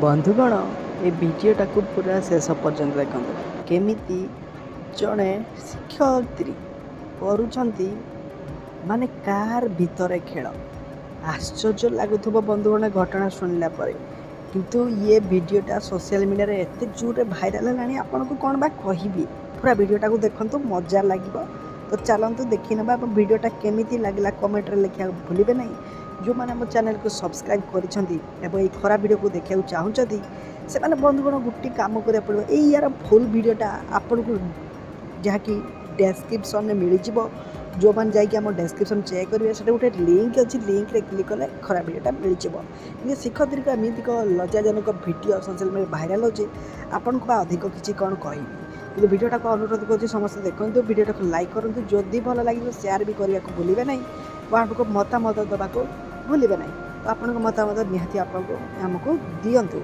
बंधुगण ए भिडटा को पूरा शेष पर्यंत देखो केमी जड़े शिक्षयित्री करुँच माने कार भितर खेल आश्चर्य लगुव बंधुगण घटना शुणिला किंतु ये भिडटा सोशल मीडिया रे एते जोरे भाइराल है आपन को कौन बा कहबी पूरा भिडटा को देखो मजा लगे तो चलतु देखी ना भिडटा केमी लगला कमेंट रे लिखा भूलिए ना जो मैंने मो चैनल को सब्सक्राइब कर खराब वीडियो को देखा चाहते से मैंने बंधुगण गोटे कम करा पड़ो यार फुल वीडियोटा आपन को जहाँकि डेस्क्रिप्शन में मिल जाव जो मैंने जाकि डेस्क्रिप्शन चेक करेंगे से गोटे लिंक अच्छी लिंक रे क्लिक कले खराब वीडियोटा मिल जाव कि शिक्षयित्री को एमती लज्जाजनक वीडियो सोशल मीडिया भाइराल होचे आपन को अधिक किसी कौन कहबी कि वीडियोटा को अनुरोध कर समस्त देखो वीडियोटा को लाइक करूँ जदि भल लगे शेयर भी करने को भूलिए ना आपको मतामत देवाक भूलिए ना तो आपको मतामत निहाती आपको आमको दिंतु।